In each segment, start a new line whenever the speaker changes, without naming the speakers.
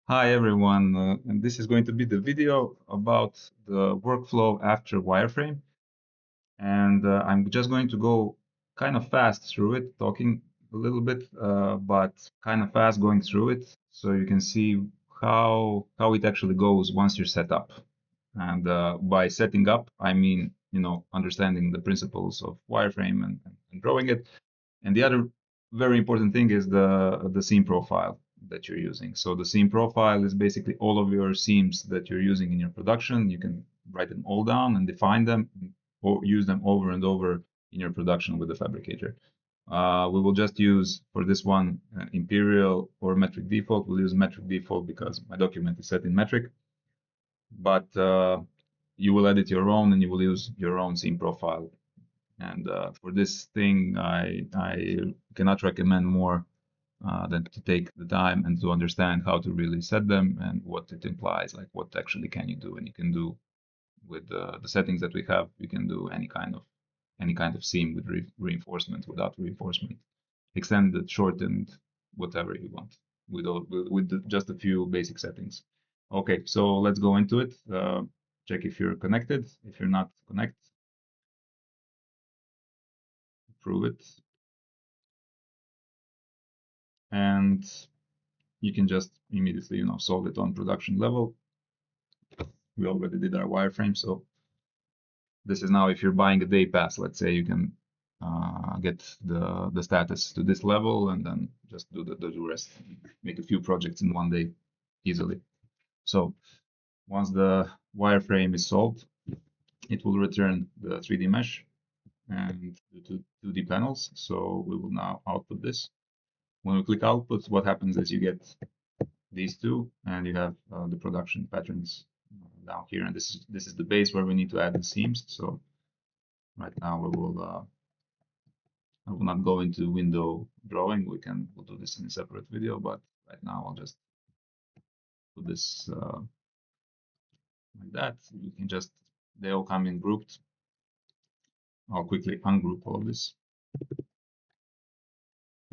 Hi everyone, and this is going to be the video about the workflow after wireframe. And I'm just going to go kind of fast through it, talking a little bit, but kind of fast going through it, so you can see how it actually goes once you're set up. And by setting up, I mean, understanding the principles of wireframe and drawing it. And the other very important thing is the seam profile that you're using. So the seam profile is basically all of your seams that you're using in your production. You can write them all down and define them, or use them over and over in your production with the Fabricator. We will just use for this one imperial or metric default. We'll use metric default because my document is set in metric, but you will edit your own and you will use your own seam profile. And for this thing, I cannot recommend more than to take the time and to understand how to really set them and what it implies, like what actually can you do. And you can do with the settings that we have, you can do any kind of seam with reinforcement, without reinforcement, extended, shortened, whatever you want, with just a few basic settings. Okay, so let's go into it. Check if you're connected. If you're not connected, approve it. And you can just immediately, solve it on production level. We already did our wireframe, so this is now if you're buying a day pass, let's say, you can get the status to this level and then just do the rest, make a few projects in one day easily. So once the wireframe is solved, it will return the 3D mesh and the 2D panels. So we will now output this. When we click output, what happens is you get these two, and you have the production patterns down here. And this is the base where we need to add the seams. So right now I will not go into window drawing. We'll do this in a separate video, but right now I'll just put this like that. You can just, they all come in grouped. I'll quickly ungroup all of this.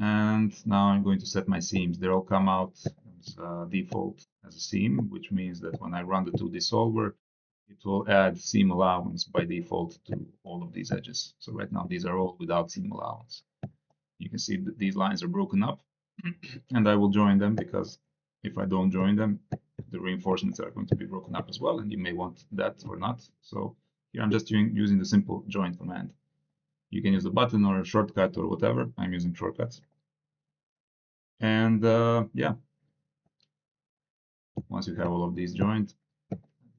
And now I'm going to set my seams. They all come out as default as a seam, which means that when I run the 2D solver, it will add seam allowance by default to all of these edges. So right now, these are all without seam allowance. You can see that these lines are broken up, and I will join them because if I don't join them, the reinforcements are going to be broken up as well, and you may want that or not. So here I'm just using the simple join command. You can use a button or a shortcut or whatever. I'm using shortcuts. And yeah, once you have all of these joined,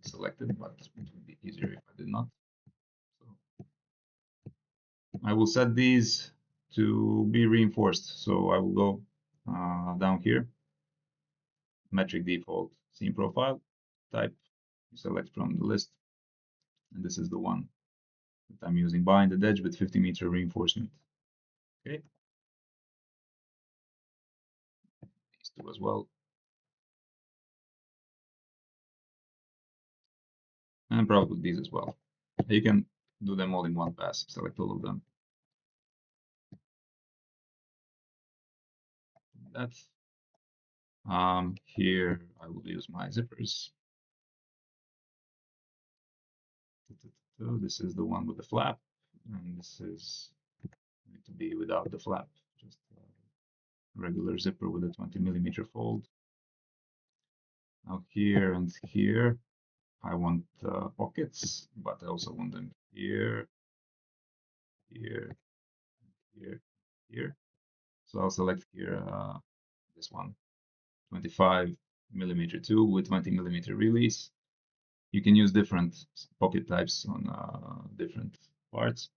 selected, but it would be easier if I did not. So I will set these to be reinforced. So I will go down here, metric default seam profile type, you select from the list, and this is the one that I'm using, binded edge with 50-meter reinforcement. Okay, these two as well, and probably these as well. You can do them all in one pass, select all of them. That here I will use my zippers. So this is the one with the flap, and this is going to be without the flap, just a regular zipper with a 20-millimeter fold. Now here and here, I want pockets, but I also want them here, here, here, here. So I'll select here this one, 25-millimeter tube with 20-millimeter release. You can use different pocket types on different parts.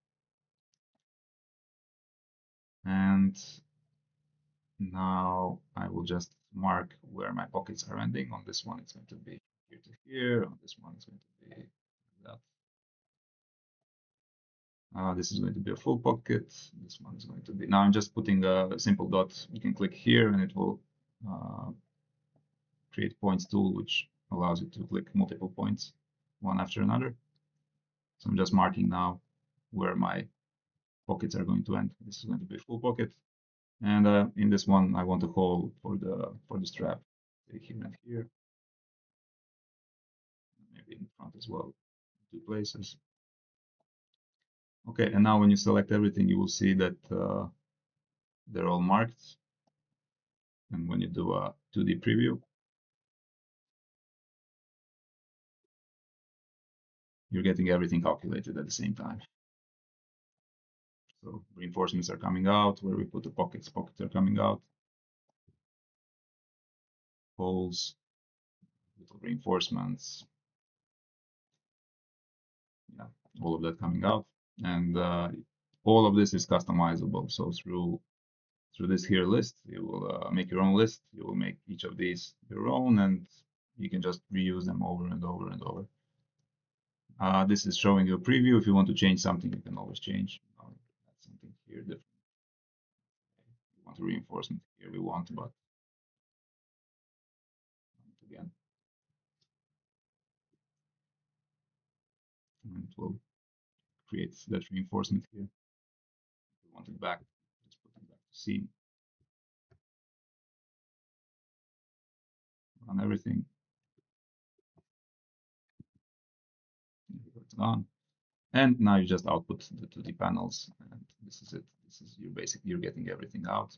And now I will just mark where my pockets are ending. On this one, it's going to be here to here. On this one, it's going to be that. This is going to be a full pocket. This one is going to be, now I'm just putting a simple dot. You can click here and it will create points tool, which allows you to click multiple points, one after another. So I'm just marking now where my pockets are going to end. This is going to be full pocket. And in this one, I want a hole for the strap. Take here and here, maybe in front as well, 2 places. Okay, and now when you select everything, you will see that they're all marked. And when you do a 2D preview, you're getting everything calculated at the same time. So reinforcements are coming out where we put the pockets. Pockets are coming out. Holes, little reinforcements. Yeah, all of that coming out. And all of this is customizable. So through this here list, you will make your own list. You will make each of these your own, and you can just reuse them over and over and over. This is showing you a preview. If you want to change something, you can always change. Add something here different. We want a reinforcement here, we want, but again, and it will create that reinforcement here. If we want it back, just put it back to seam. Run everything. It's gone. And now you just output the 2D panels, and this is it. This is your basic. You're getting everything out.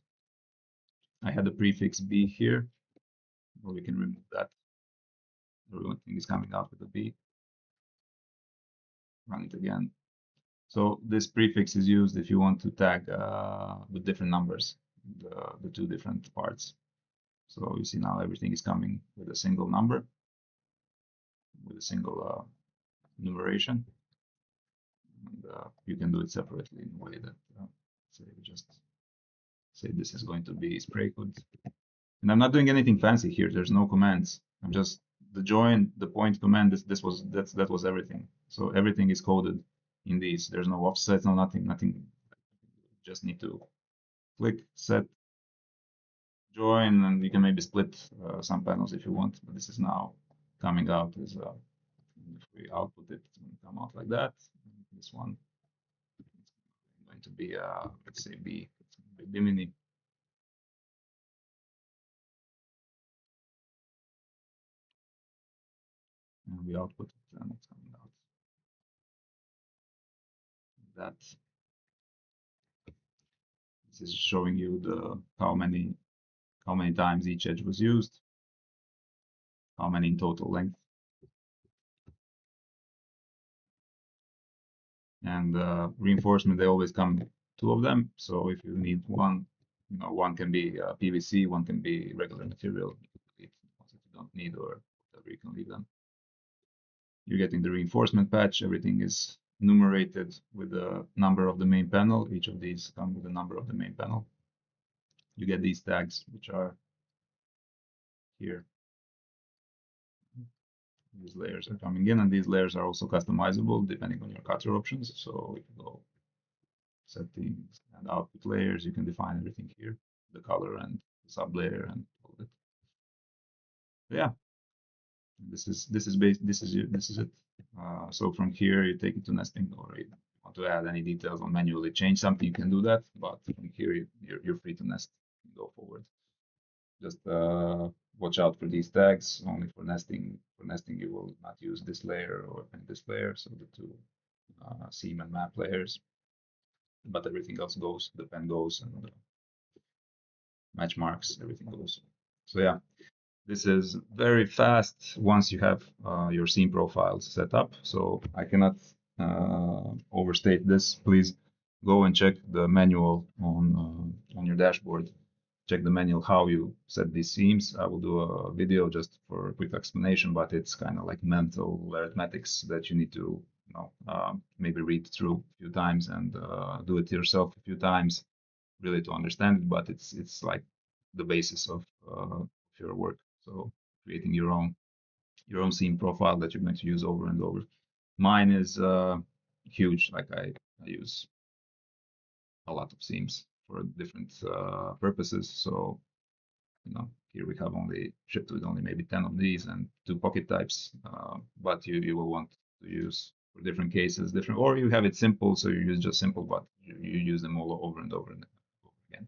I had the prefix B here, or we can remove that. Everything is coming out with a B. Run it again. So this prefix is used if you want to tag with different numbers, the 2 different parts. So you see now everything is coming with a single number, with a single numeration. And you can do it separately in a way that, say, we just say this is going to be spray hood. And I'm not doing anything fancy here. There's no commands. I'm just the join, the point command. That was everything. So everything is coded in these. There's no offsets, no nothing. Just need to click, set, join, and you can maybe split some panels if you want. But this is now coming out as if we output it, it's going to come out like that. This one is going to be let's say B. It's going to be Bimini. And we output it, and it's coming out. That this is showing you the how many times each edge was used, how many in total length, and reinforcement. They always come 2 of them. So if you need one, one can be PVC, one can be regular material. If you don't need or whatever, you can leave them. You're getting the reinforcement patch. Everything is numerated with the number of the main panel. Each of these come with the number of the main panel. You get these tags, which are here. These layers are coming in, and these layers are also customizable depending on your cutter options. So if you go settings and output layers, you can define everything here, the color and the sub layer and all that. Yeah, this is it. So from here you take it to nesting, or you want to add any details or manually change something, you can do that. But from here you're free to nest and go forward. Just watch out for these tags only for nesting. For nesting, you will not use this layer or this layer, so the 2 seam and map layers. But everything else goes. The pen goes, and match marks, everything goes. So yeah, this is very fast once you have your scene profiles set up. So I cannot overstate this. Please go and check the manual on your dashboard. Check the manual how you set these seams. I will do a video just for a quick explanation, but it's kind of like mental arithmetics that you need to maybe read through a few times and do it yourself a few times, really to understand it. But it's like the basis of your work. So creating your own scene profile that you're going to use over and over. Mine is huge. Like I use a lot of seams for different purposes. So here we have only shipped with only maybe 10 of these and 2 pocket types. But you will want to use for different cases, or you have it simple, so you use just simple, but you use them all over and over and over again.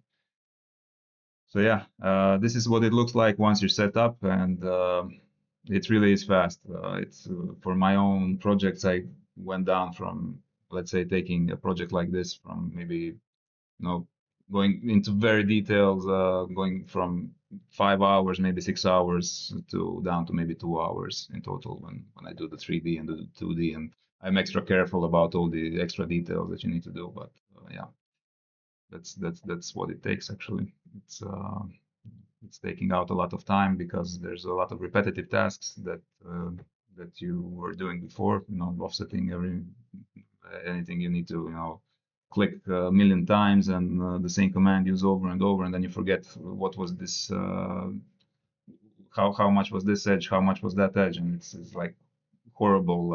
So yeah, this is what it looks like once you're set up, and it really is fast. It's for my own projects, I went down from, let's say, taking a project like this from maybe, going into very details, going from 5 hours, maybe 6 hours, to down to maybe 2 hours in total when I do the 3D and the 2D, and I'm extra careful about all the extra details that you need to do. But yeah, that's what it takes actually. It's taking out a lot of time because there's a lot of repetitive tasks that you were doing before. Offsetting anything you need to click a million times, and the same command used over and over, and then you forget what was this, how much was this edge, how much was that edge, and it's like horrible.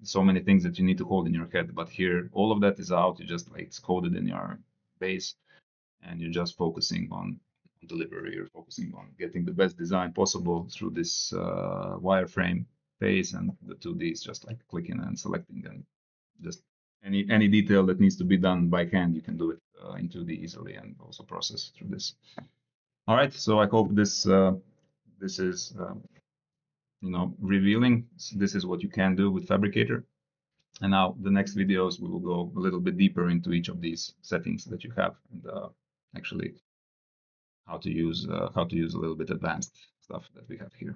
So many things that you need to hold in your head, but here all of that is out. You just, like, it's coded in your base, and you're just focusing on delivery. You're focusing on getting the best design possible through this wireframe phase, and the 2D is just like clicking and selecting, and just any detail that needs to be done by hand, you can do it in 2D easily, and also process through this. All right, so I hope this is revealing. This is what you can do with Fabricator. And now the next videos, we will go a little bit deeper into each of these settings that you have, and actually how to use a little bit advanced stuff that we have here.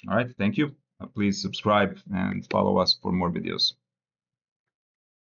All right, thank you. Please subscribe and follow us for more videos.